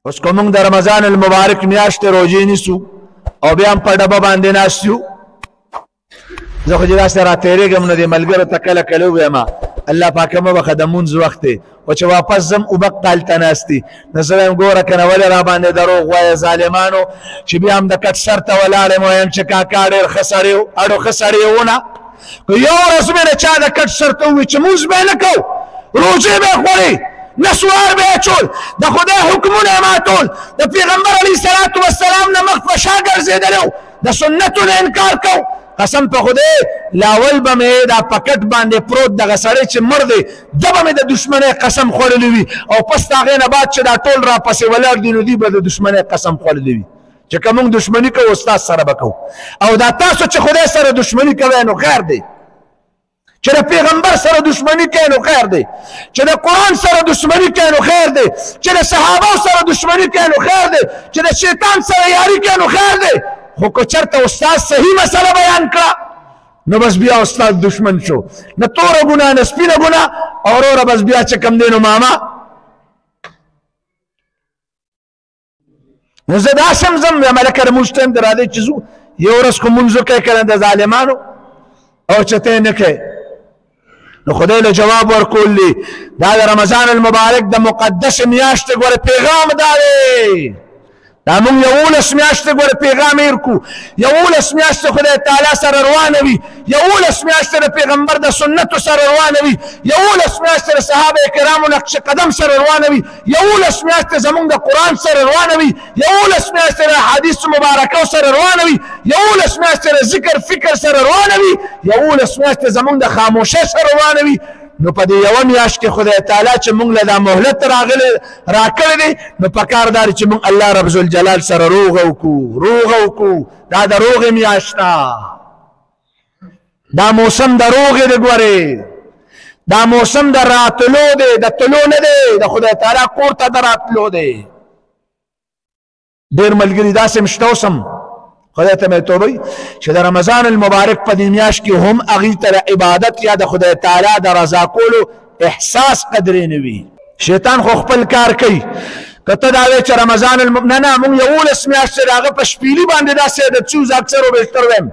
اوس که موږ د رمضان المبارک میاشتې روژې نیسو او بیا هم په ډبه باندې ناست یو، زه خو چې داسې راتېرېږم نو دې ملګرو ته کله کله ووایم الله پاکه مه بخه د مونځ وخت دی، خو چې واپس ځم اوبک هلته ناست دي، نو زه وایم ګوره که نه ولې راباندې دروغ وایه ظالمانو، چې بیا هم د کټ سر ته ولاړ یم وایم چې کاکا ډېر ښه سړی و، اډو ښه سړی ونه، که یو ورځ مې د چا د کټ سر ته ووایي چې مونځ به یې نه کوو، روژې به یې خوړې، نسوار به یې چول، د خدای حکمونه یې ماتول، د پیغمبر علیه الصلاة والسلام نه مخ په شا ګرځېدلی و، د سنتو نه انکار کوو. قسم په خدای لاول به مې دا پکټ باندې پروت دغه سړی چې مړ دی ده به مې د دشمنۍ قسم خوړلی وي، او پس د هغې نه بعد چې دا ټول راپسې ولاړ دي نو دوی به د دشمنۍ قسم خوړلی وي چې که موږ دشمني کوو استاد سره به کوو. او دا تاسو چې خدای سره دشمني کوئ نو خیر دی، چې د پیغمبر سره دشمني کوي نو خیر دی، چې د قرآن سره دشمني کوي نو خیر دی، چې د صحابو سره دشمني کوي نو خیر دی، چې د شیطان سره یاري کوي نو خیر دی. خو که چېرته استاد صحیح مسله بیان کړه نو بس بیا استاد دشمن شو، نه توره ګناه نه سپینه ګناه، او وروره بس بیا چې کوم دی نو ماما. نو زه داسې هم ځم وایم هلکه د مونځ ټایم دی راځئ چې ځو، یو ورځ خو مونځ وکړئ که نه د ظالمانو، او چې ته یې نه کوې نو خدای له جواب ورکول دی. دا د رمضان المبارک د مقدس میاشتې ګوره پیغام دا دی، دا مونږ 11 میاشتې ګوره پیغام هېر کړو، 11 میاشتې خدای تعالی سره روانه وي، 11 میاشتې د پیغمبر د سنتو سره روانه وي، 11 میاشتې د صحابه کرامو نقش قدم سره روانه وي، 11 میاشتې زمونږ د قرآن سره روانه وي، 11 میاشتې د احادیثو مبارکو سره روانه وي، 11 میاشتې د ذکر فکر سره روانه وي، 11 میاشتې زمونږ د خاموشۍ سره روانه وي. نو په دې یوه میاشت کې خدای تعالی چې موږ له دا مهلت راکړی دی نو پکار دا دی چې موږ الله رب ذوالجلال سره روغه وکړو. دا د روغې میاشت ده، دا موسم د روغې دی، ګورې دا موسم د راتلو دی، د تلو نه دی، د خدای تعالی کور ته د راتلو دی. ډېر ملګري داسې مشته اوسم خدای ته مې توبه چې د رمضان المبارک په دې میاشت کې هم هغې ته د عبادت یا د خدای تعالی د رضا کولو احساس قدرې نه وي. شیطان خو خپل کار کوي، که ته دا وایې چې رمضان نه مونږ 11 میاشتې د هغه په شپیلي باندې داسې عادت شو، زه اکثر و بیشتر وایم